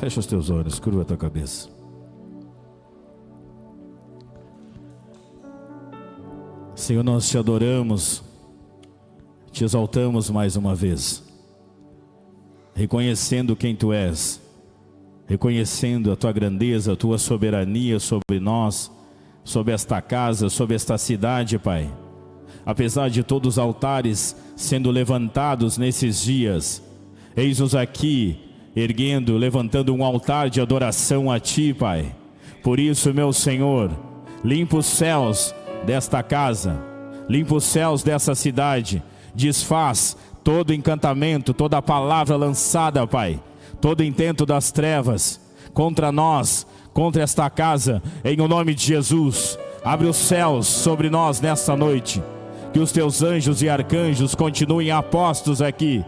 Fecha os teus olhos, curva a tua cabeça. Senhor, nós te adoramos, te exaltamos mais uma vez, reconhecendo quem tu és, reconhecendo a tua grandeza, a tua soberania sobre nós, sobre esta casa, sobre esta cidade, Pai. Apesar de todos os altares sendo levantados nesses dias, eis-nos aqui, erguendo, levantando um altar de adoração a Ti, Pai. Por isso, meu Senhor, limpa os céus desta casa, limpa os céus dessa cidade, desfaz todo encantamento, toda palavra lançada, Pai, todo intento das trevas contra nós, contra esta casa, em o nome de Jesus. Abre os céus sobre nós nesta noite, que os Teus anjos e arcanjos continuem apostos aqui.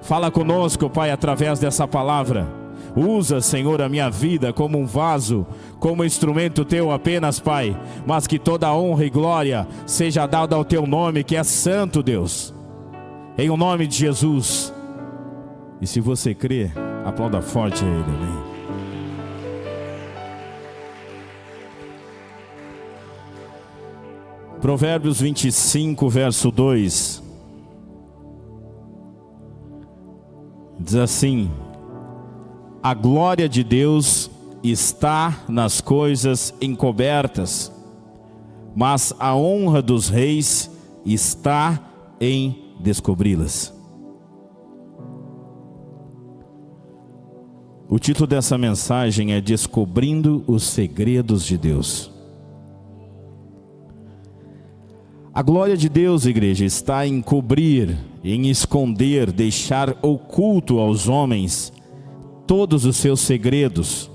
Fala conosco, Pai, através dessa palavra. Usa, Senhor, a minha vida como um vaso, como instrumento Teu apenas, Pai, mas que toda honra e glória seja dada ao Teu nome, que é santo, Deus, em o nome de Jesus. E se você crê, aplauda forte a Ele, amém. Provérbios 25, verso 2, diz assim: a glória de Deus está nas coisas encobertas, mas a honra dos reis está em descobri-las. O título dessa mensagem é Descobrindo os Segredos de Deus. A glória de Deus, igreja, está em cobrir, em esconder, deixar oculto aos homens todos os seus segredos.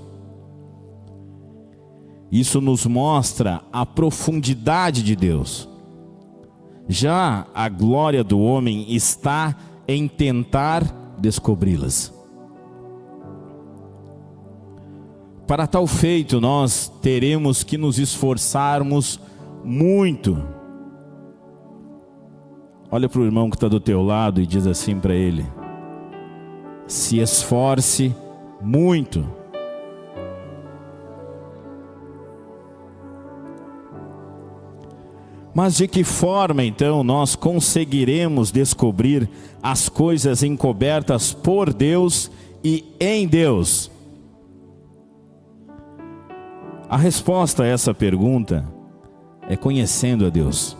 Isso nos mostra a profundidade de Deus. Já a glória do homem está em tentar descobri-las. Para tal feito, nós teremos que nos esforçarmos muito. Olha para o irmão que está do teu lado e diz assim para ele: se esforce muito. Mas de que forma então nós conseguiremos descobrir as coisas encobertas por Deus e em Deus? A resposta a essa pergunta é conhecendo a Deus.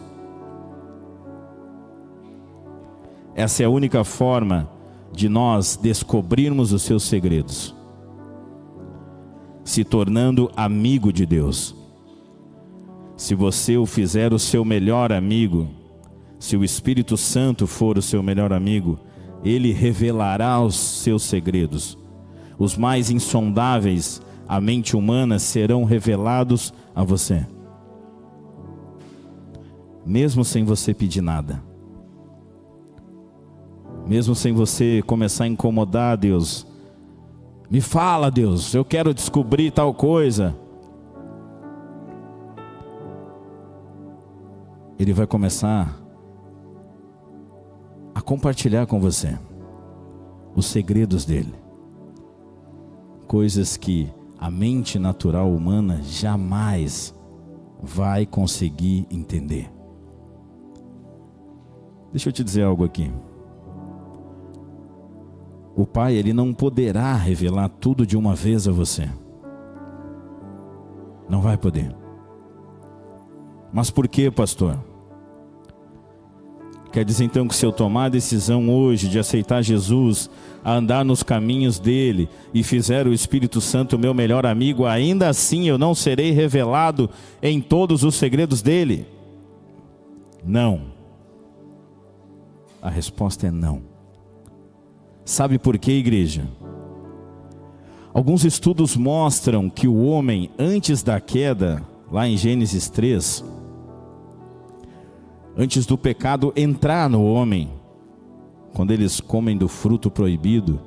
Essa é a única forma de nós descobrirmos os seus segredos, se tornando amigo de Deus. Se você o fizer o seu melhor amigo, se o Espírito Santo for o seu melhor amigo, Ele revelará os seus segredos. Os mais insondáveis à mente humana serão revelados a você, mesmo sem você pedir nada. Mesmo sem você começar a incomodar Deus. Me fala, Deus, eu quero descobrir tal coisa. Ele vai começar a compartilhar com você os segredos dele. Coisas que a mente natural humana jamais vai conseguir entender. Deixa eu te dizer algo aqui. O Pai, Ele não poderá revelar tudo de uma vez a você. Não vai poder. Mas por quê, pastor? Quer dizer então que se eu tomar a decisão hoje de aceitar Jesus, a andar nos caminhos dele e fizer o Espírito Santo meu melhor amigo, ainda assim eu não serei revelado em todos os segredos dele? Não. A resposta é não. Sabe por quê, igreja? Alguns estudos mostram que o homem, antes da queda, lá em Gênesis 3, antes do pecado entrar no homem, quando eles comem do fruto proibido,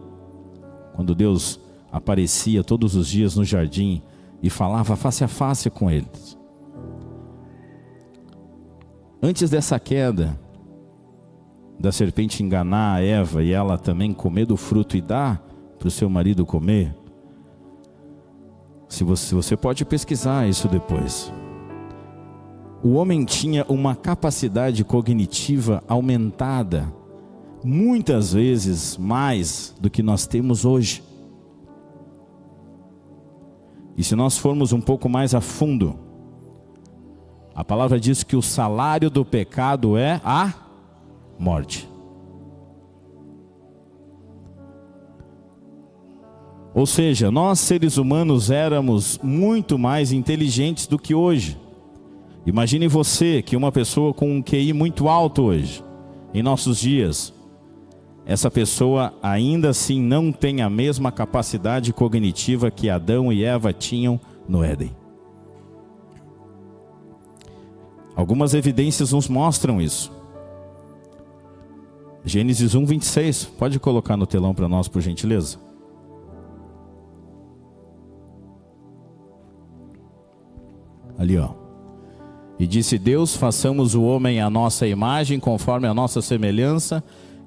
quando Deus aparecia todos os dias no jardim e falava face a face com eles. Antes dessa queda, da serpente enganar a Eva e ela também comer do fruto e dar para o seu marido comer, Se você pode pesquisar isso depois. O homem tinha uma capacidade cognitiva aumentada, muitas vezes mais do que nós temos hoje. E se nós formos um pouco mais a fundo, a palavra diz que o salário do pecado é a morte. Ou seja, nós seres humanos éramos muito mais inteligentes do que hoje. Imagine você que uma pessoa com um QI muito alto hoje, em nossos dias, essa pessoa ainda assim não tem a mesma capacidade cognitiva que Adão e Eva tinham no Éden. Algumas evidências nos mostram isso. Gênesis 1:26, pode colocar no telão para nós, por gentileza? Ali, ó. E disse Deus: façamos o homem à nossa imagem, conforme a nossa semelhança,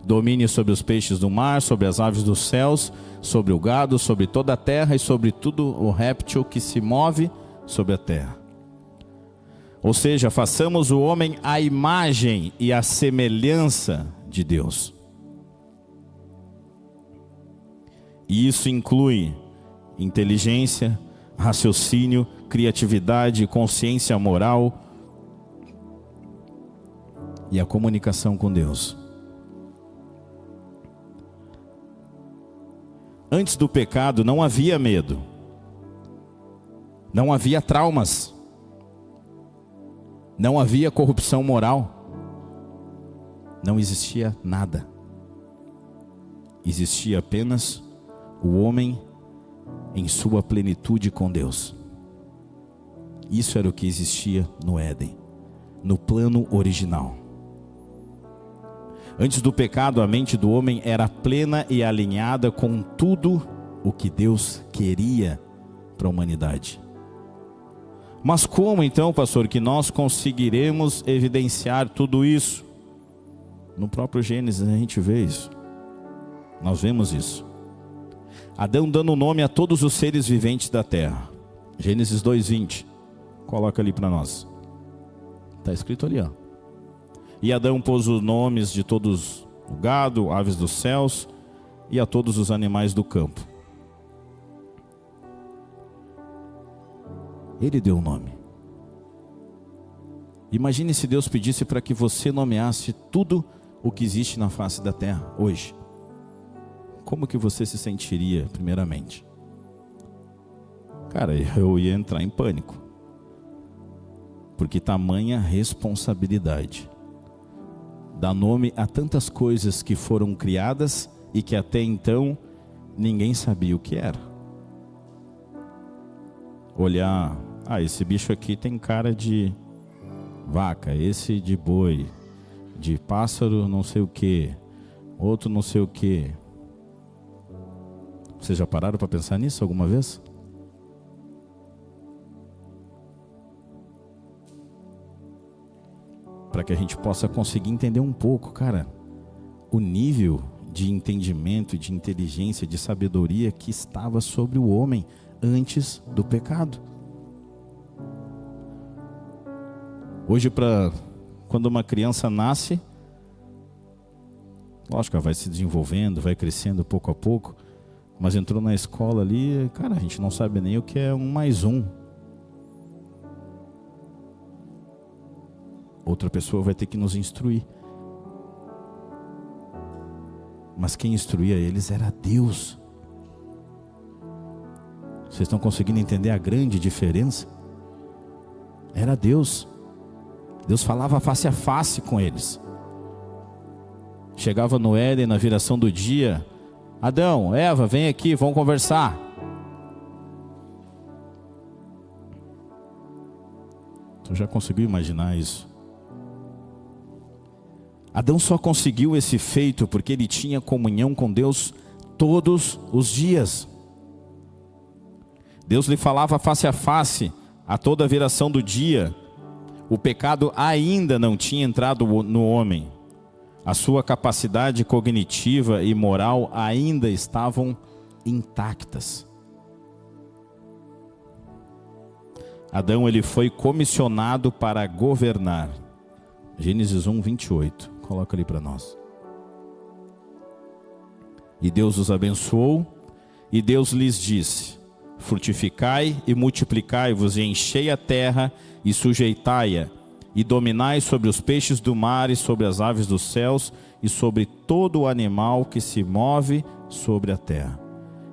domine sobre os peixes do mar, sobre as aves dos céus, sobre o gado, sobre toda a terra e sobre tudo o réptil que se move sobre a terra. Ou seja, façamos o homem à imagem e à semelhança de Deus. E isso inclui inteligência, raciocínio, criatividade, consciência moral e a comunicação com Deus. Antes do pecado não havia medo, não havia traumas, não havia corrupção moral, não existia nada. Existia apenas o homem em sua plenitude com Deus. Isso era o que existia no Éden, no plano original. Antes do pecado, a mente do homem era plena e alinhada com tudo o que Deus queria para a humanidade. Mas como então, pastor, que nós conseguiremos evidenciar tudo isso? No próprio Gênesis a gente vê isso. Nós vemos isso. Adão dando nome a todos os seres viventes da terra. Gênesis 2:20. Coloca ali para nós. Está escrito ali, ó. E Adão pôs os nomes de todos o gado, aves dos céus e a todos os animais do campo. Ele deu o nome. Imagine se Deus pedisse para que você nomeasse tudo o que existe na face da terra hoje. Como que você se sentiria, primeiramente? Cara, eu ia entrar em pânico. Porque tamanha responsabilidade. Dar nome a tantas coisas que foram criadas e que até então ninguém sabia o que era. Olhar, esse bicho aqui tem cara de vaca, esse de boi, de pássaro não sei o que, outro não sei o que. Vocês já pararam para pensar nisso alguma vez? Para que a gente possa conseguir entender um pouco, cara, o nível de entendimento, de inteligência, de sabedoria que estava sobre o homem antes do pecado. Hoje, quando uma criança nasce, lógico, ela vai se desenvolvendo, vai crescendo pouco a pouco, mas entrou na escola ali, cara, a gente não sabe nem o que é 1 mais 1. Outra pessoa vai ter que nos instruir. Mas quem instruía eles era Deus. Vocês estão conseguindo entender a grande diferença? Era Deus. Deus falava face a face com eles. Chegava no Éden na viração do dia: Adão, Eva, vem aqui, vamos conversar. Tu já conseguiu imaginar isso? Adão só conseguiu esse feito porque ele tinha comunhão com Deus todos os dias. Deus lhe falava face a face a toda a viração do dia. O pecado ainda não tinha entrado no homem. A sua capacidade cognitiva e moral ainda estavam intactas. Adão ele foi comissionado para governar. Gênesis 1, 28. Coloca ali para nós. E Deus os abençoou, e Deus lhes disse: frutificai e multiplicai-vos, e enchei a terra e sujeitai-a, e dominai sobre os peixes do mar e sobre as aves dos céus e sobre todo o animal que se move sobre a terra.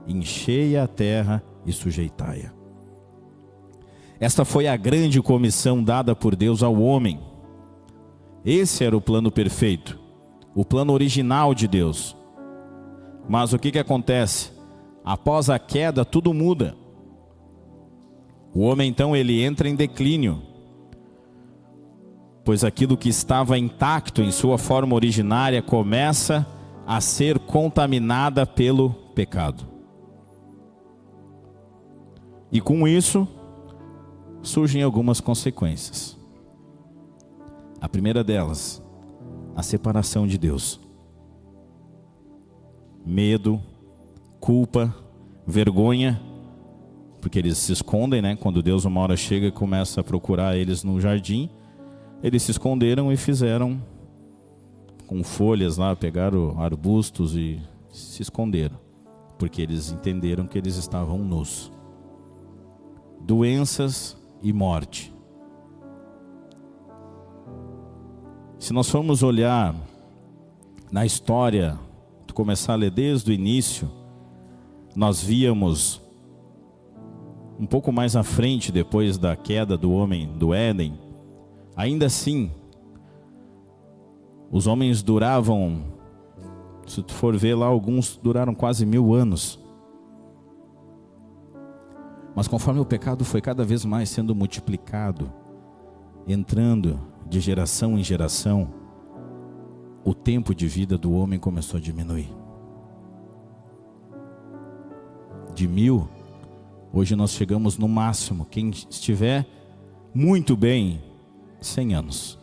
Enchei a terra e sujeitai-a. Esta foi a grande comissão dada por Deus ao homem. Esse era o plano perfeito, o plano original de Deus. Mas o que acontece? Após a queda, tudo muda. O homem então ele entra em declínio, pois aquilo que estava intacto em sua forma originária começa a ser contaminada pelo pecado. E com isso surgem algumas consequências. A primeira delas, a separação de Deus. Medo, culpa, vergonha, porque eles se escondem, né? Quando Deus uma hora chega e começa a procurar eles no jardim, eles se esconderam e fizeram com folhas lá, pegaram arbustos e se esconderam, porque eles entenderam que eles estavam nus. Doenças e morte. Se nós formos olhar na história, começar a ler desde o início, nós víamos um pouco mais à frente, depois da queda do homem do Éden, ainda assim, os homens duravam, se tu for ver lá, alguns duraram quase 1000 anos. Mas conforme o pecado foi cada vez mais sendo multiplicado, entrando de geração em geração, o tempo de vida do homem começou a diminuir. De 1000, hoje nós chegamos no máximo, quem estiver muito bem, 100 anos.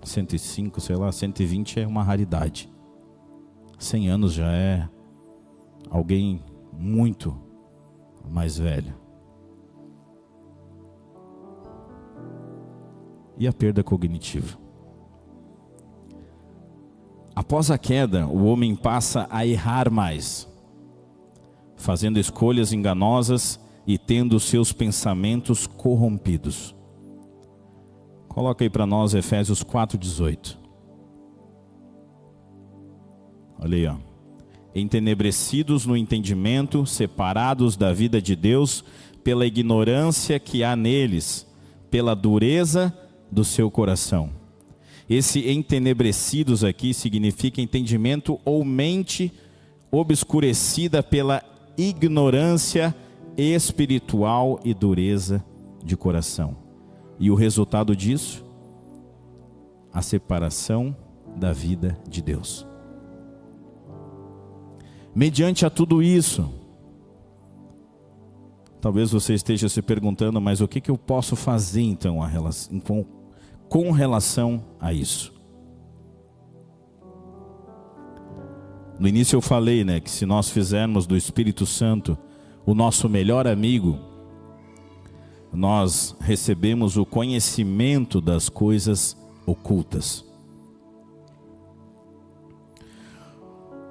105, sei lá, 120 é uma raridade. 100 anos já é alguém muito mais velho. E a perda cognitiva. Após a queda, o homem passa a errar mais, fazendo escolhas enganosas e tendo seus pensamentos corrompidos. Coloca aí para nós Efésios 4:18. Olha aí, ó. Entenebrecidos no entendimento, separados da vida de Deus, pela ignorância que há neles, pela dureza do seu coração. Esse entenebrecidos aqui significa entendimento ou mente obscurecida pela ignorância espiritual e dureza de coração. E o resultado disso? A separação da vida de Deus. Mediante a tudo isso, talvez você esteja se perguntando, mas o que eu posso fazer então com relação a isso? No início eu falei, né, que se nós fizermos do Espírito Santo o nosso melhor amigo, nós recebemos o conhecimento das coisas ocultas.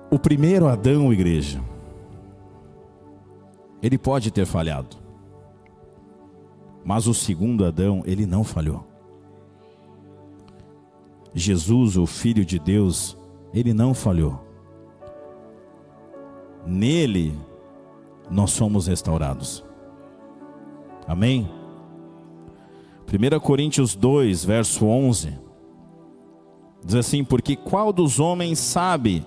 O primeiro Adão, igreja, ele pode ter falhado, mas o segundo Adão, ele não falhou. Jesus, o Filho de Deus, ele não falhou. Nele, nós somos restaurados. Amém? 1 Coríntios 2, verso 11, diz assim: porque qual dos homens sabe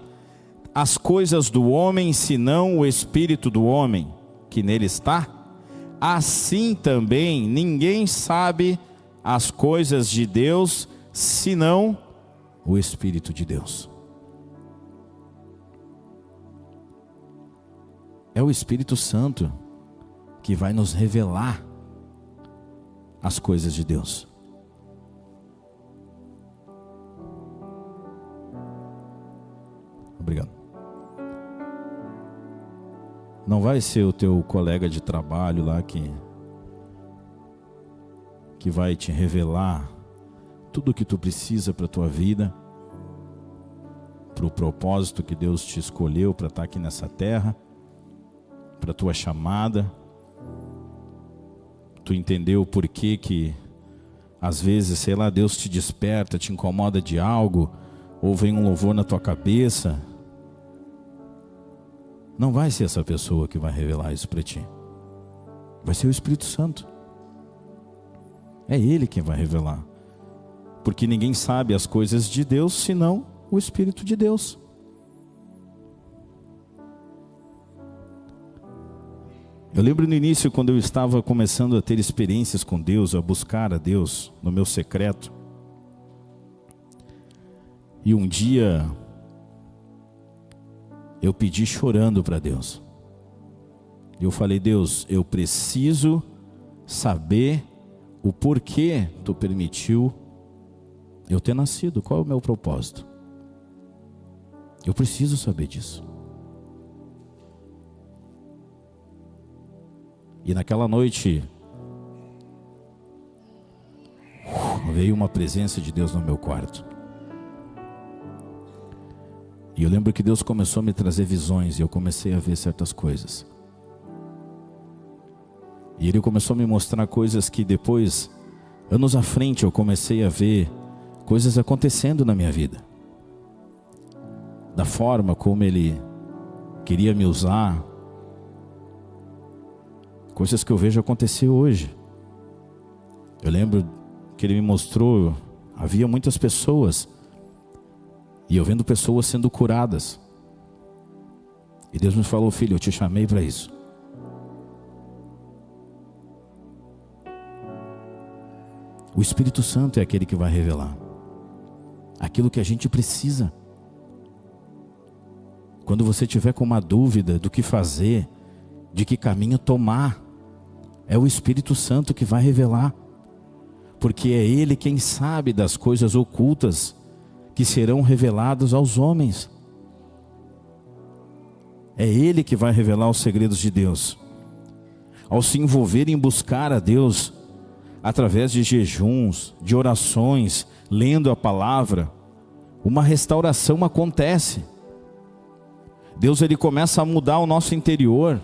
as coisas do homem, senão o Espírito do homem que nele está? Assim também ninguém sabe as coisas de Deus, senão o Espírito de Deus. É o Espírito Santo que vai nos revelar as coisas de Deus. Obrigado. Não vai ser o teu colega de trabalho lá que que vai te revelar tudo o que tu precisa para a tua vida, para o propósito que Deus te escolheu para estar aqui nessa terra, para a tua chamada. Tu entendeu o porquê que às vezes, sei lá, Deus te desperta, te incomoda de algo, ou vem um louvor na tua cabeça. Não vai ser essa pessoa que vai revelar isso para ti. Vai ser o Espírito Santo. É Ele quem vai revelar. Porque ninguém sabe as coisas de Deus, senão o Espírito de Deus. Eu lembro no início, quando eu estava começando a ter experiências com Deus, a buscar a Deus no meu secreto. E um dia eu pedi chorando para Deus. Eu falei: Deus, eu preciso saber o porquê tu permitiu eu ter nascido. Qual é o meu propósito? Eu preciso saber disso. E naquela noite veio uma presença de Deus no meu quarto. E eu lembro que Deus começou a me trazer visões, e eu comecei a ver certas coisas. E Ele começou a me mostrar coisas que depois, anos à frente, eu comecei a ver coisas acontecendo na minha vida. Da forma como Ele queria me usar. Coisas que eu vejo acontecer hoje. Eu lembro que Ele me mostrou, havia muitas pessoas, e eu vendo pessoas sendo curadas. E Deus me falou: filho, eu te chamei para isso. O Espírito Santo é aquele que vai revelar aquilo que a gente precisa. Quando você tiver com uma dúvida do que fazer, de que caminho tomar, é o Espírito Santo que vai revelar. Porque é Ele quem sabe das coisas ocultas que serão reveladas aos homens. É Ele que vai revelar os segredos de Deus. Ao se envolver em buscar a Deus, através de jejuns, de orações, lendo a palavra, uma restauração acontece. Deus, Ele começa a mudar o nosso interior.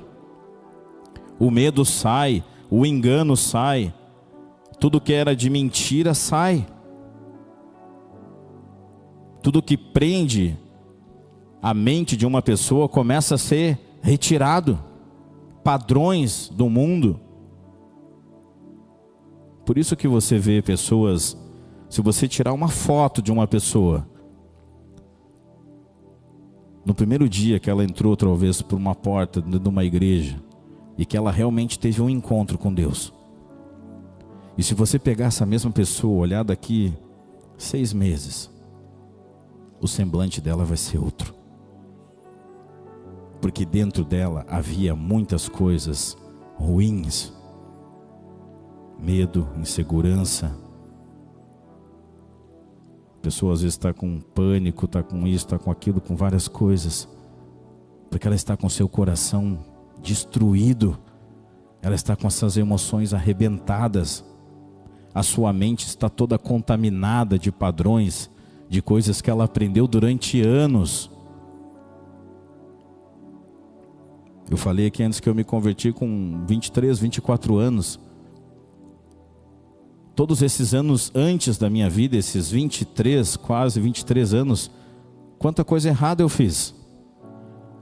O medo sai, o engano sai, tudo que era de mentira sai. Tudo que prende a mente de uma pessoa começa a ser retirado. Padrões do mundo. Por isso que você vê pessoas, se você tirar uma foto de uma pessoa, no primeiro dia que ela entrou talvez por uma porta de uma igreja, e que ela realmente teve um encontro com Deus. E se você pegar essa mesma pessoa, olhar daqui 6 meses, o semblante dela vai ser outro. Porque dentro dela havia muitas coisas ruins. Medo, insegurança. A pessoa às vezes está com pânico, está com isso, está com aquilo, com várias coisas. Porque ela está com seu coração destruído. Ela está com essas emoções arrebentadas. A sua mente está toda contaminada de padrões, de coisas que ela aprendeu durante anos. Eu falei aqui antes que eu me converti com 23, 24 anos. Todos esses anos antes da minha vida, esses 23, quase 23 anos, quanta coisa errada eu fiz.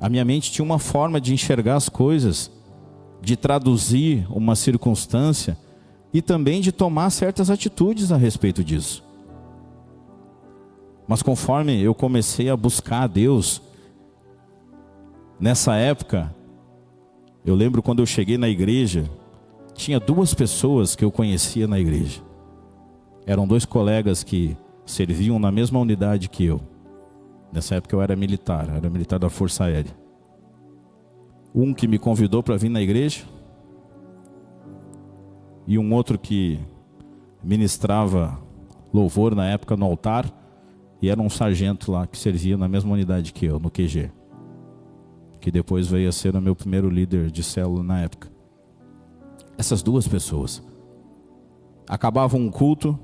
A minha mente tinha uma forma de enxergar as coisas, de traduzir uma circunstância e também de tomar certas atitudes a respeito disso. Mas conforme eu comecei a buscar a Deus, nessa época, eu lembro quando eu cheguei na igreja, tinha 2 pessoas que eu conhecia na igreja. Eram 2 colegas que serviam na mesma unidade que eu. Nessa época eu era militar da Força Aérea. Um que me convidou para vir na igreja, e um outro que ministrava louvor na época no altar, e era um sargento lá que servia na mesma unidade que eu, no QG. Que depois veio a ser o meu primeiro líder de célula na época. Essas 2 pessoas Acabava um culto,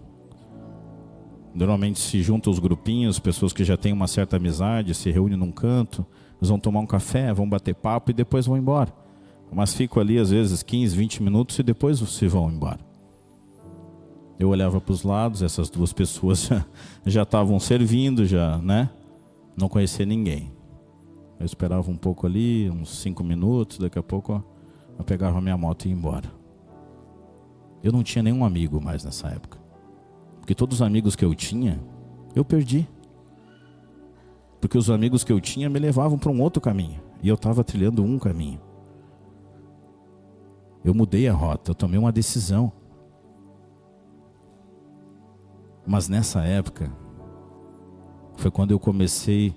normalmente se juntam os grupinhos, pessoas que já têm uma certa amizade, se reúnem num canto, eles vão tomar um café, vão bater papo e depois vão embora. Mas ficam ali às vezes 15, 20 minutos e depois se vão embora. Eu olhava para os lados, essas duas pessoas já estavam servindo, já, né? Não conhecia ninguém. Eu esperava um pouco ali, uns 5 minutos, daqui a pouco eu pegava a minha moto e ia embora. Eu não tinha nenhum amigo mais nessa época. Porque todos os amigos que eu tinha, eu perdi. Porque os amigos que eu tinha me levavam para um outro caminho. E eu estava trilhando um caminho. Eu mudei a rota, eu tomei uma decisão. Mas nessa época, foi quando eu comecei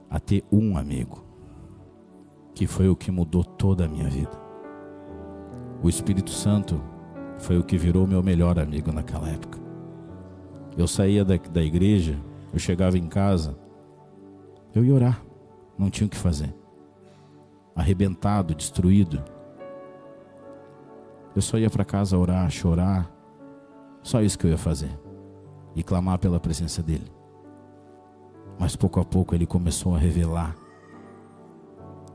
a ter um amigo, que foi o que mudou toda a minha vida. O Espírito Santo foi o que virou meu melhor amigo naquela época. Eu saía da igreja, eu chegava em casa, eu ia orar, não tinha o que fazer. Arrebentado, destruído. Eu só ia para casa orar, chorar, só isso que eu ia fazer. E clamar pela presença dele. Mas pouco a pouco ele começou a revelar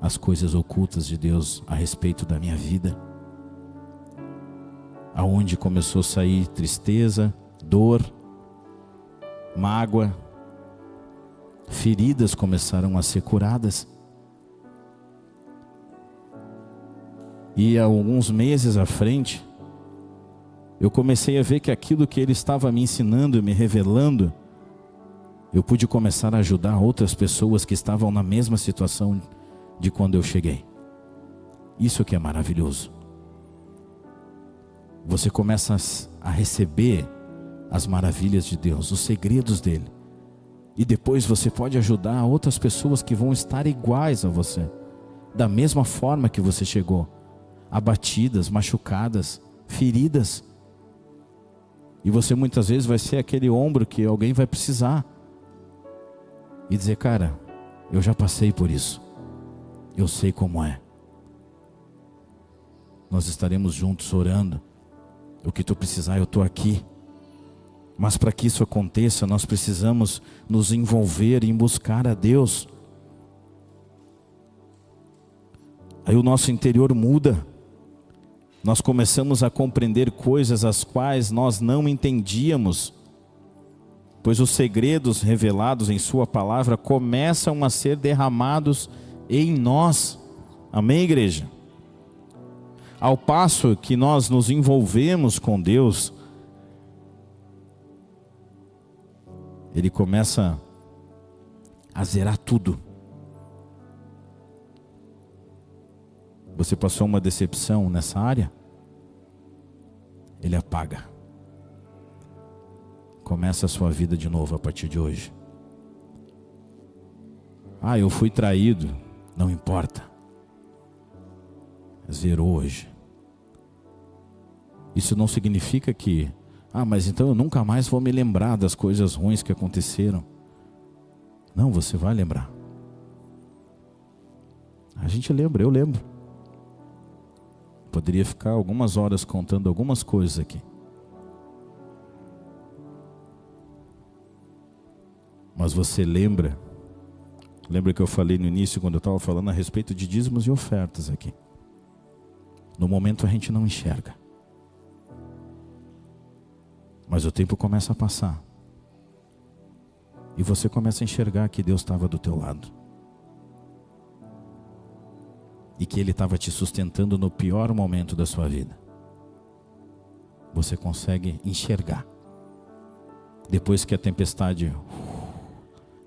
as coisas ocultas de Deus a respeito da minha vida. Aonde começou a sair tristeza, dor, mágoa, feridas começaram a ser curadas. E há alguns meses à frente, eu comecei a ver que aquilo que ele estava me ensinando e me revelando, eu pude começar a ajudar outras pessoas que estavam na mesma situação de quando eu cheguei. Isso que é maravilhoso. Você começa a receber as maravilhas de Deus, os segredos dele. E depois você pode ajudar outras pessoas que vão estar iguais a você, da mesma forma que você chegou, abatidas, machucadas, feridas. E você muitas vezes vai ser aquele ombro que alguém vai precisar. E dizer, cara, eu já passei por isso. Eu sei como é. Nós estaremos juntos orando. O que tu precisar, eu estou aqui. Mas para que isso aconteça, nós precisamos nos envolver em buscar a Deus. Aí o nosso interior muda. Nós começamos a compreender coisas as quais nós não entendíamos, pois os segredos revelados em sua palavra começam a ser derramados em nós. Amém, igreja? Ao passo que nós nos envolvemos com Deus, Ele começa a zerar tudo. Você passou uma decepção nessa área? Ele apaga. Começa a sua vida de novo a partir de hoje. Ah, eu fui traído. Não importa. Zerou hoje. Isso não significa que, mas então eu nunca mais vou me lembrar das coisas ruins que aconteceram. Não, você vai lembrar. A gente lembra, eu lembro. Poderia ficar algumas horas contando algumas coisas aqui. Mas você lembra que eu falei no início, quando eu estava falando a respeito de dízimos e ofertas aqui. No momento a gente não enxerga. Mas o tempo começa a passar. E você começa a enxergar que Deus estava do teu lado. E que Ele estava te sustentando no pior momento da sua vida. Você consegue enxergar. Depois que a tempestade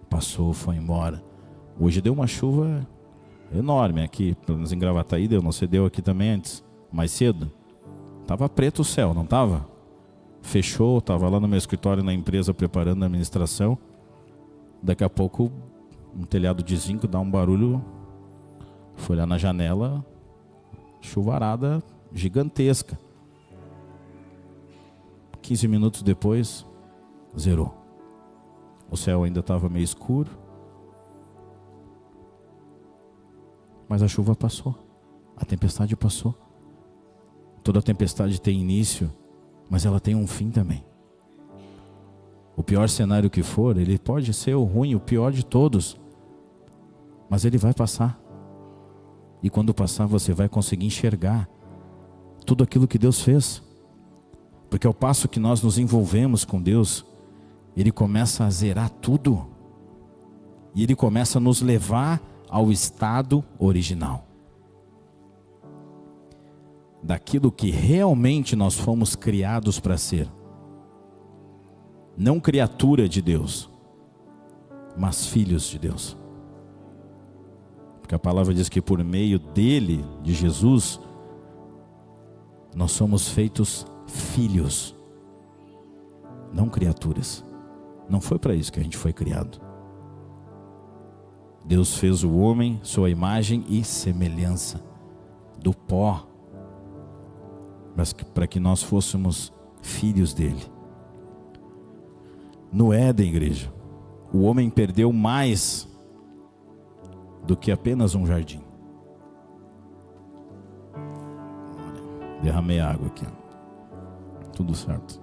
passou, foi embora. Hoje deu uma chuva enorme aqui, pelo menos em Gravataí deu, não sei, deu aqui também antes, mais cedo. Estava preto o céu, não estava? Fechou, estava lá no meu escritório na empresa preparando a administração. Daqui a pouco um telhado de zinco dá um barulho. Fui olhar na janela, chuvarada gigantesca. 15 minutos depois, zerou. O céu ainda estava meio escuro, mas a chuva passou, a tempestade passou. Toda tempestade tem início, mas ela tem um fim também. O pior cenário que for, ele pode ser o ruim, o pior de todos, mas ele vai passar. E quando passar, você vai conseguir enxergar tudo aquilo que Deus fez. Porque ao passo que nós nos envolvemos com Deus, Ele começa a zerar tudo. E Ele começa a nos levar ao estado original. Daquilo que realmente nós fomos criados para ser. Não criatura de Deus, mas filhos de Deus. Porque a palavra diz que por meio dele, de Jesus, nós somos feitos filhos, não criaturas. Não foi para isso que a gente foi criado. Deus fez o homem, sua imagem e semelhança, do pó, mas para que nós fôssemos filhos dele. No Éden, igreja, o homem perdeu mais do que apenas um jardim. Derramei água aqui. Tudo certo.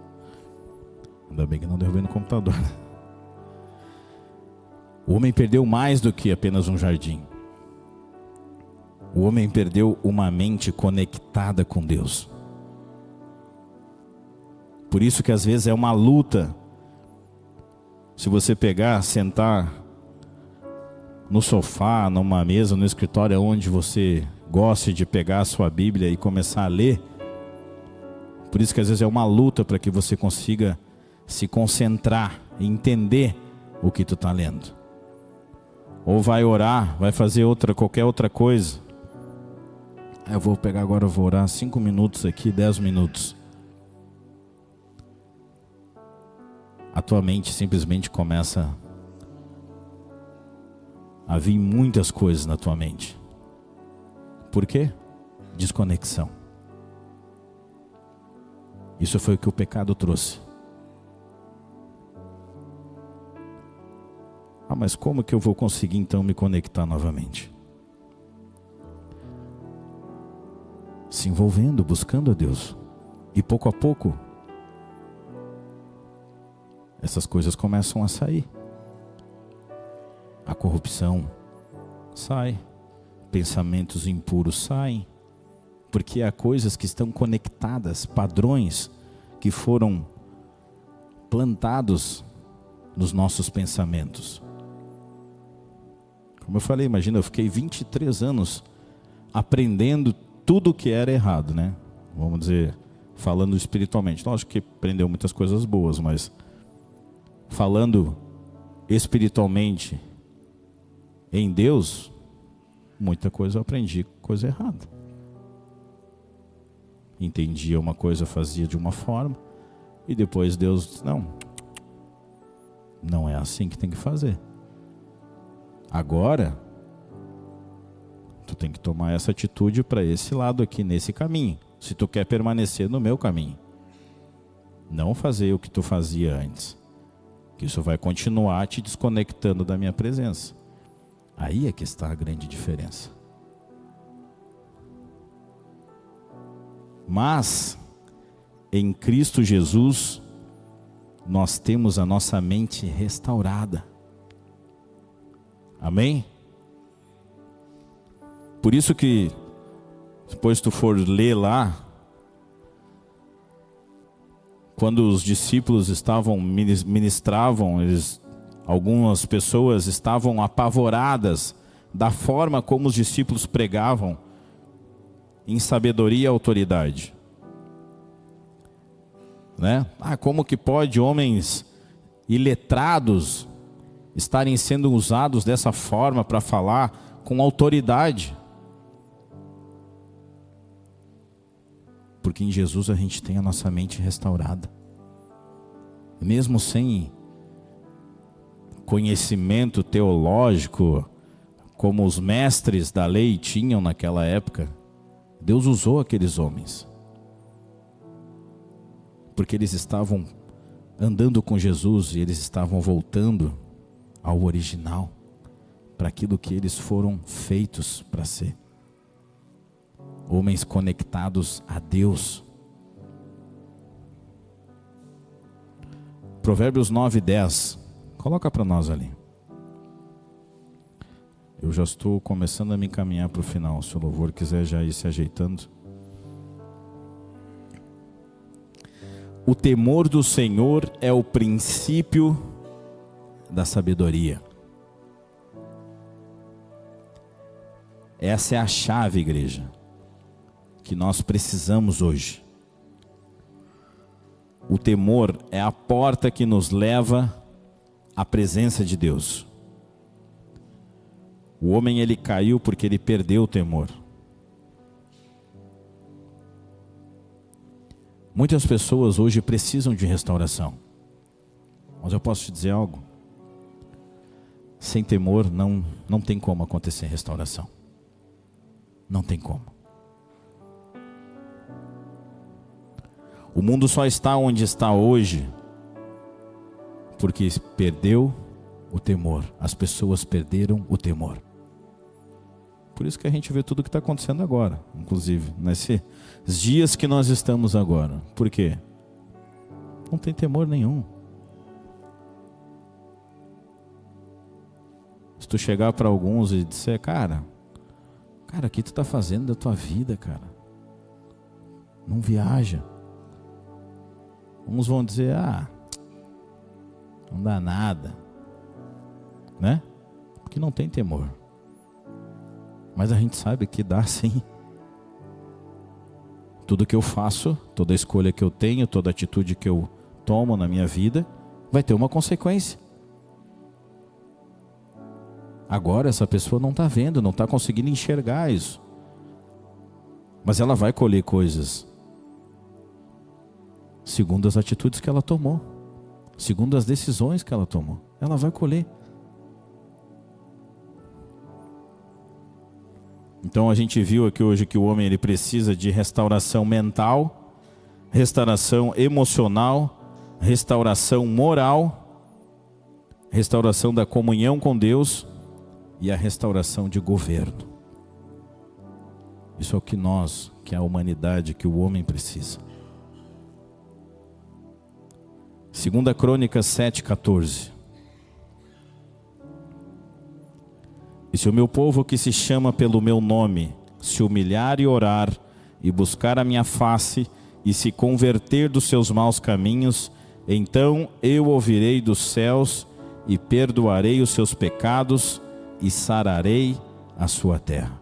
Ainda bem que não derrubei no computador. O homem perdeu mais do que apenas um jardim. O homem perdeu uma mente conectada com Deus. Por isso que às vezes é uma luta. Se você pegar, sentar no sofá, numa mesa, no escritório, onde você goste de pegar a sua Bíblia e começar a ler. Por isso que às vezes é uma luta para que você consiga se concentrar e entender o que tu está lendo. Ou vai orar, vai fazer qualquer outra coisa. Eu vou pegar agora, eu vou orar 5 minutos aqui, 10 minutos. A tua mente simplesmente começa a vir muitas coisas na tua mente. Por quê? Desconexão. Isso foi o que o pecado trouxe. Mas como que eu vou conseguir então me conectar novamente? Se envolvendo, buscando a Deus. E pouco a pouco, essas coisas começam a sair. A corrupção sai, pensamentos impuros saem, porque há coisas que estão conectadas, padrões que foram plantados nos nossos pensamentos. Como eu falei, imagina, eu fiquei 23 anos aprendendo tudo que era errado, né? Vamos dizer, falando espiritualmente. Lógico que aprendeu muitas coisas boas, mas falando espiritualmente em Deus, muita coisa eu aprendi, coisa errada. Entendia uma coisa, fazia de uma forma, e depois Deus disse, não é assim que tem que fazer. Agora, tu tem que tomar essa atitude para esse lado aqui, nesse caminho. Se tu quer permanecer no meu caminho. Não fazer o que tu fazia antes. Que isso vai continuar te desconectando da minha presença. Aí é que está a grande diferença. Mas, em Cristo Jesus, nós temos a nossa mente restaurada. Amém? Por isso que, depois tu for ler lá, quando os discípulos ministravam, algumas pessoas estavam apavoradas da forma como os discípulos pregavam em sabedoria e autoridade. Né? Como que pode homens iletrados estarem sendo usados dessa forma para falar com autoridade? Porque em Jesus a gente tem a nossa mente restaurada. Mesmo sem conhecimento teológico, como os mestres da lei tinham naquela época, Deus usou aqueles homens. Porque eles estavam andando com Jesus e eles estavam voltando ao original, para aquilo que eles foram feitos para ser. Homens conectados a Deus. Provérbios 9:10. Coloca para nós ali. Eu já estou começando a me encaminhar para o final. Se o louvor quiser já ir se ajeitando. O temor do Senhor é o princípio da sabedoria. Essa é a chave, igreja, que nós precisamos hoje. O temor é a porta que nos leva à presença de Deus. O homem, ele caiu porque ele perdeu o temor. Muitas pessoas hoje precisam de restauração. Mas eu posso te dizer algo? Sem temor não tem como acontecer restauração. Não tem como. O mundo só está onde está hoje porque perdeu o temor. As pessoas perderam o temor. Por isso que a gente vê tudo o que está acontecendo agora, inclusive nesses dias que nós estamos agora. Por quê? Não tem temor nenhum. Se tu chegar para alguns e disser, cara, o que tu está fazendo da tua vida, cara? Não viaja. Uns vão dizer, não dá nada, né? Porque não tem temor. Mas a gente sabe que dá sim. Tudo que eu faço, toda escolha que eu tenho, toda atitude que eu tomo na minha vida, vai ter uma consequência. Agora essa pessoa não está vendo, não está conseguindo enxergar isso. Mas ela vai colher coisas segundo as atitudes que ela tomou, segundo as decisões que ela tomou. Ela vai colher. Então a gente viu aqui hoje que o homem ele precisa de restauração mental, restauração emocional, restauração moral, restauração da comunhão com Deus e a restauração de governo. Isso é o que nós, que a humanidade, que o homem precisa. 2 Crônicas 7:14. E se o meu povo que se chama pelo meu nome se humilhar e orar e buscar a minha face e se converter dos seus maus caminhos, então eu ouvirei dos céus e perdoarei os seus pecados e sararei a sua terra.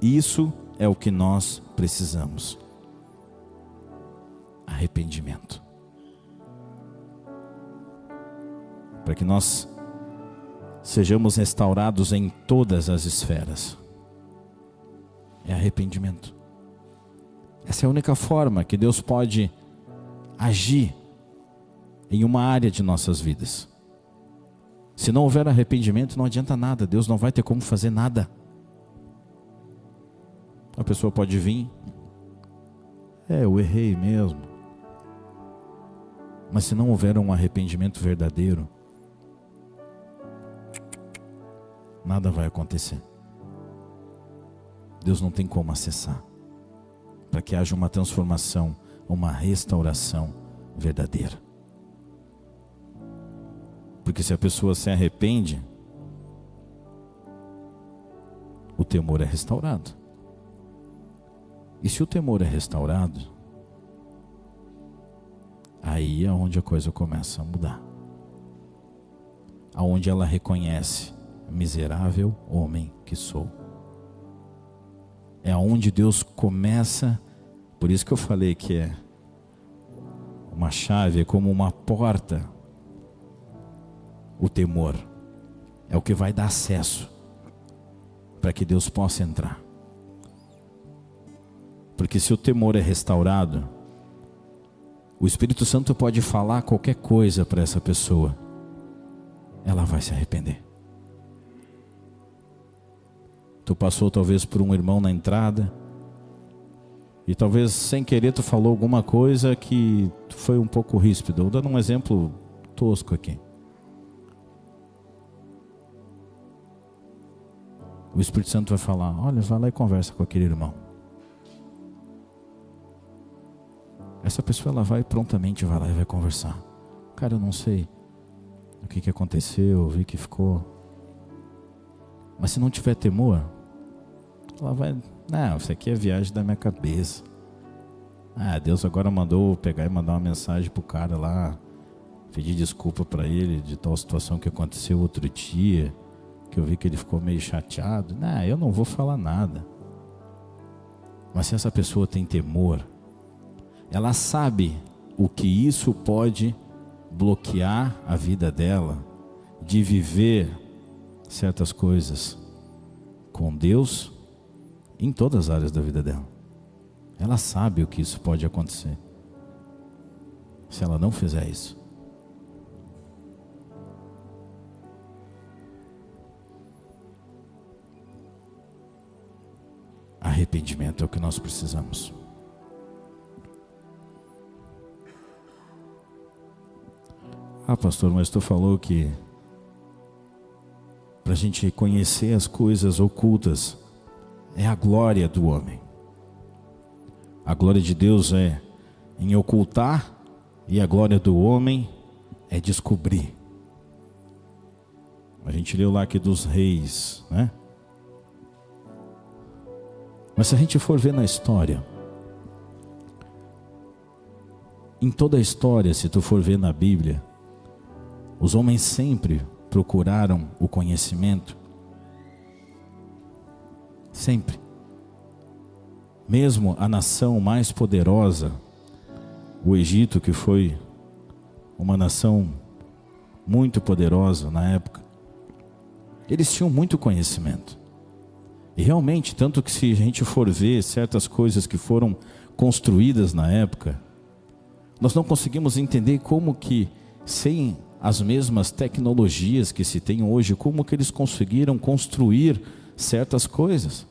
Isso é o que nós precisamos. Arrependimento. Para que nós sejamos restaurados em todas as esferas. É arrependimento. Essa é a única forma que Deus pode agir em uma área de nossas vidas. Se não houver arrependimento, não adianta nada. Deus não vai ter como fazer nada. A pessoa pode vir, eu errei mesmo. Mas se não houver um arrependimento verdadeiro, nada vai acontecer. Deus não tem como acessar. Para que haja uma transformação, uma restauração verdadeira. Porque se a pessoa se arrepende, o temor é restaurado. E se o temor é restaurado, aí é onde a coisa começa a mudar. Aonde ela reconhece: miserável homem que sou. É onde Deus começa. Por isso que eu falei que é uma chave, é como uma porta. O temor é o que vai dar acesso para que Deus possa entrar. Porque se o temor é restaurado, o Espírito Santo pode falar qualquer coisa para essa pessoa, ela vai se arrepender. Tu passou talvez por um irmão na entrada e talvez sem querer tu falou alguma coisa que foi um pouco ríspido. Vou dando um exemplo tosco aqui. O Espírito Santo vai falar: olha, vai lá e conversa com aquele irmão. Essa pessoa ela vai prontamente, vai lá e vai conversar. Cara, eu não sei o que aconteceu, eu vi que ficou. Mas se não tiver temor, ela vai, não, isso aqui é viagem da minha cabeça. Deus agora mandou pegar e mandar uma mensagem pro cara lá, pedir desculpa para ele de tal situação que aconteceu outro dia, que eu vi que ele ficou meio chateado. Eu não vou falar nada. Mas se essa pessoa tem temor, ela sabe o que isso pode bloquear a vida dela de viver certas coisas com Deus em todas as áreas da vida dela. Ela sabe o que isso pode acontecer se ela não fizer isso. Arrependimento é o que nós precisamos. Pastor, mas tu falou que para a gente conhecer as coisas ocultas é a glória do homem. A glória de Deus é em ocultar e a glória do homem é descobrir. A gente leu lá aqui dos reis, né? Mas se a gente for ver na história, em toda a história, se tu for ver na Bíblia, os homens sempre procuraram o conhecimento. Sempre. Mesmo a nação mais poderosa, o Egito, que foi uma nação muito poderosa na época, eles tinham muito conhecimento. E realmente, tanto que se a gente for ver certas coisas que foram construídas na época, nós não conseguimos entender como que, sem as mesmas tecnologias que se tem hoje, como que eles conseguiram construir certas coisas.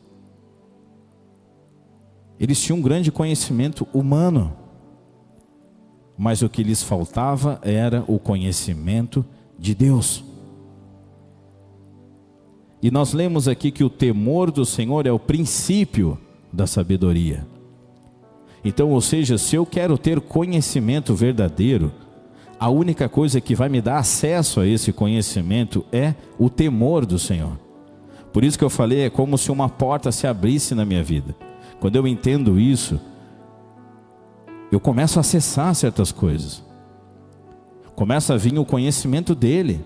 Eles tinham um grande conhecimento humano, mas o que lhes faltava era o conhecimento de Deus. E nós lemos aqui que o temor do Senhor é o princípio da sabedoria. Então, ou seja, se eu quero ter conhecimento verdadeiro, a única coisa que vai me dar acesso a esse conhecimento é o temor do Senhor. Por isso que eu falei, é como se uma porta se abrisse na minha vida. Quando eu entendo isso, eu começo a acessar certas coisas. Começa a vir o conhecimento dele.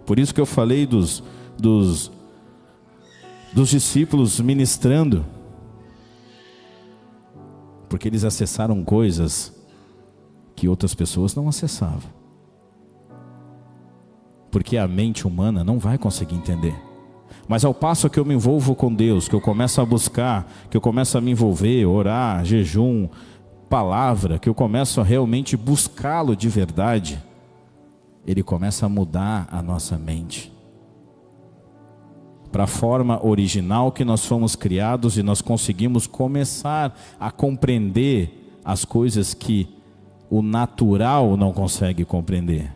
Por isso que eu falei dos discípulos ministrando. Porque eles acessaram coisas que outras pessoas não acessavam. Porque a mente humana não vai conseguir entender. Mas ao passo que eu me envolvo com Deus, que eu começo a buscar, que eu começo a me envolver, orar, jejum, palavra, que eu começo a realmente buscá-lo de verdade, ele começa a mudar a nossa mente para a forma original que nós fomos criados, e nós conseguimos começar a compreender as coisas que o natural não consegue compreender.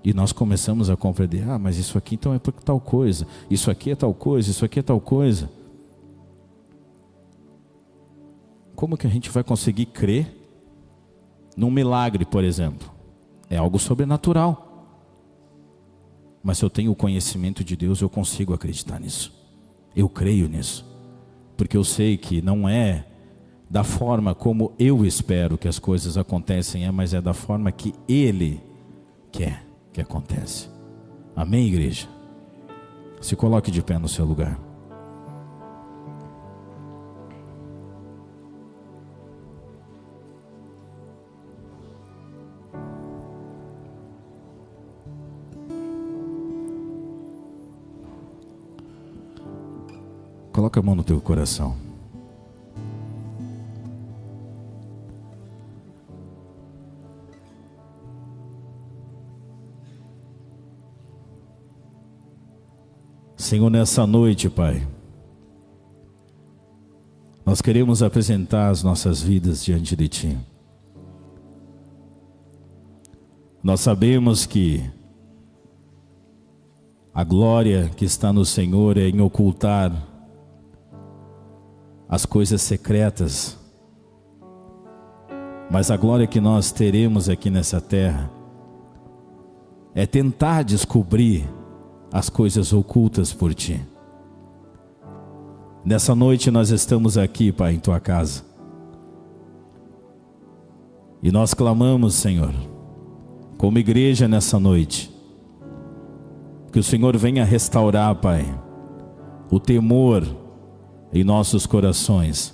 E nós começamos a compreender, mas isso aqui então é por tal coisa, isso aqui é tal coisa, isso aqui é tal coisa. Como que a gente vai conseguir crer num milagre, por exemplo? É algo sobrenatural. Mas se eu tenho o conhecimento de Deus, eu consigo acreditar nisso. Eu creio nisso. Porque eu sei que não é da forma como eu espero que as coisas acontecem, mas é da forma que Ele quer que acontece. Amém, igreja? Se coloque de pé no seu lugar. Coloca a mão no teu coração. Senhor, nessa noite, Pai, nós queremos apresentar as nossas vidas diante de Ti. Nós sabemos que a glória que está no Senhor é em ocultar as coisas secretas, mas a glória que nós teremos aqui nessa terra é tentar descobrir as coisas ocultas por Ti. Nessa noite nós estamos aqui, Pai, em Tua casa. E nós clamamos, Senhor, como igreja nessa noite, que o Senhor venha restaurar, Pai, o temor em nossos corações.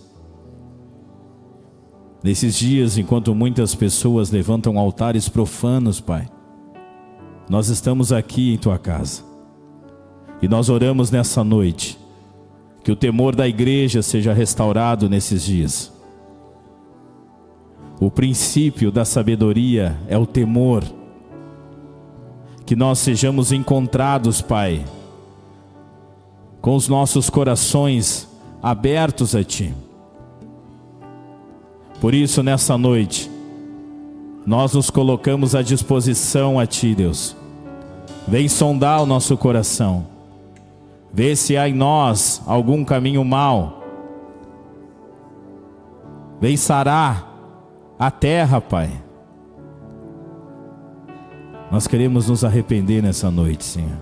Nesses dias, enquanto muitas pessoas levantam altares profanos, Pai, nós estamos aqui em Tua casa. E nós oramos nessa noite, que o temor da igreja seja restaurado nesses dias. O princípio da sabedoria é o temor. Que nós sejamos encontrados, Pai, com os nossos corações abertos a Ti. Por isso, nessa noite, nós nos colocamos à disposição a Ti, Deus. Vem sondar o nosso coração. Vê se há em nós algum caminho mau. Vem sarar a terra, Pai. Nós queremos nos arrepender nessa noite, Senhor.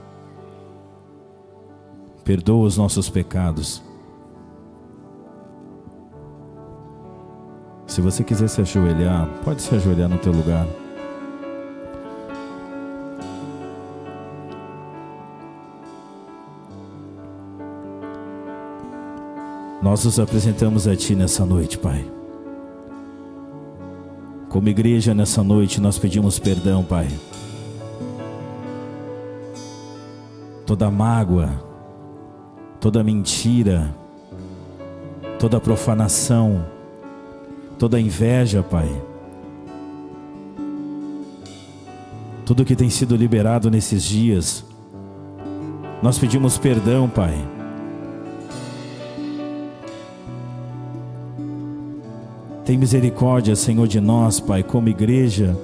Perdoa os nossos pecados. Se você quiser se ajoelhar, pode se ajoelhar no teu lugar. Nós nos apresentamos a Ti nessa noite, Pai. Como igreja nessa noite nós pedimos perdão, Pai. Toda mágoa, toda mentira, toda profanação, toda inveja, Pai. Tudo que tem sido liberado nesses dias, nós pedimos perdão, Pai. Tem misericórdia, Senhor, de nós, Pai, como igreja.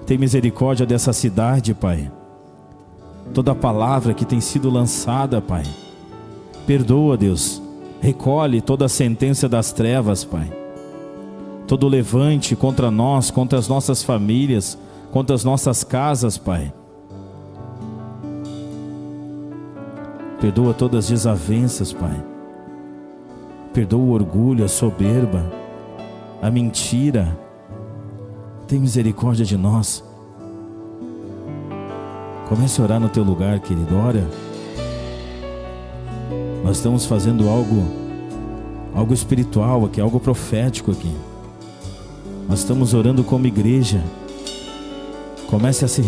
Tem misericórdia dessa cidade, Pai. Toda palavra que tem sido lançada, Pai, perdoa, Deus. Recolhe toda a sentença das trevas, Pai. Todo levante contra nós, contra as nossas famílias, contra as nossas casas, Pai. Perdoa todas as desavenças, Pai. Perdoa o orgulho, a soberba, a mentira. Tem misericórdia de nós. Comece a orar no teu lugar, querido. Ora. Nós estamos fazendo algo espiritual aqui, algo profético aqui. Nós estamos orando como igreja. Comece a se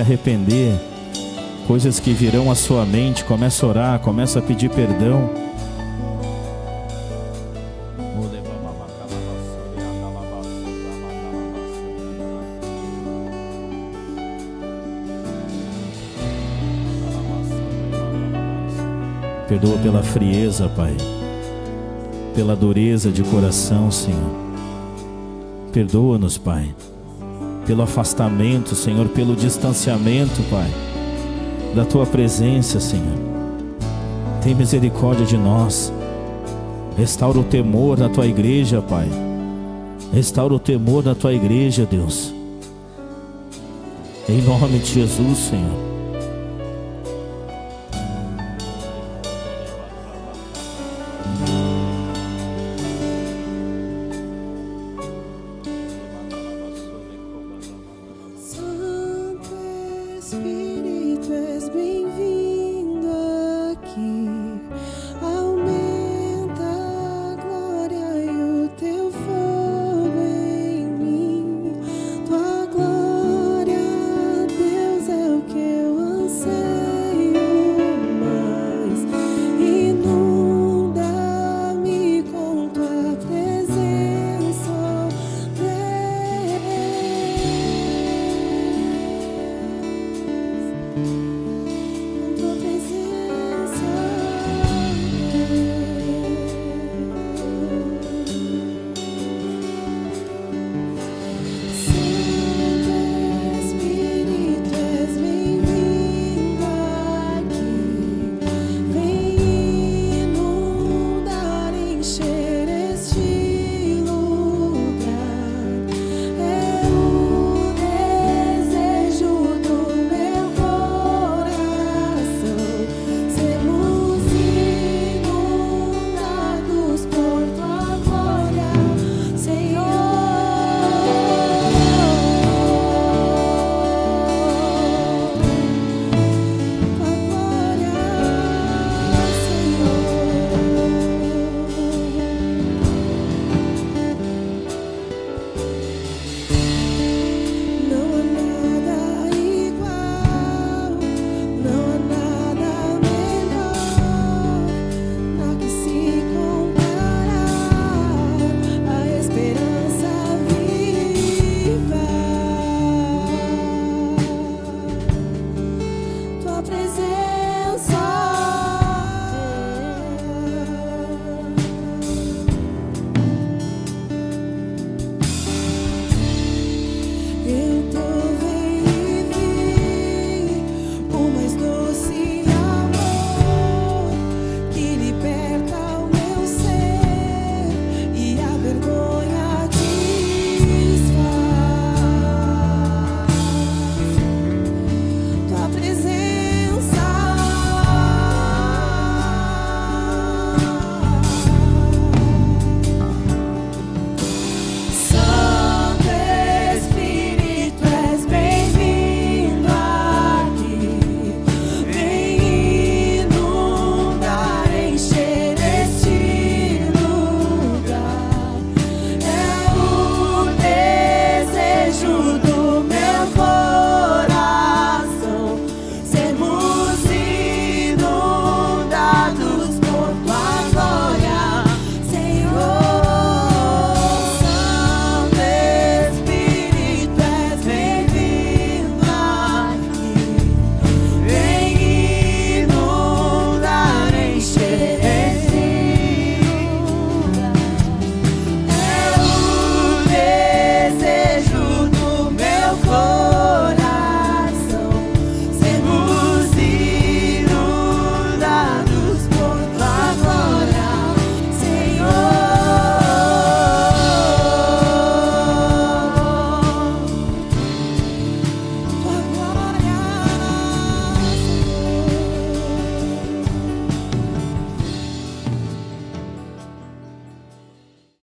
arrepender. Coisas que virão à sua mente. Comece a orar, comece a pedir perdão. Perdoa pela frieza, Pai, pela dureza de coração, Senhor. Perdoa-nos, Pai, pelo afastamento, Senhor, pelo distanciamento, Pai, da Tua presença, Senhor. Tem misericórdia de nós. Restaura o temor na Tua igreja, Pai. Restaura o temor na Tua igreja, Deus. Em nome de Jesus, Senhor.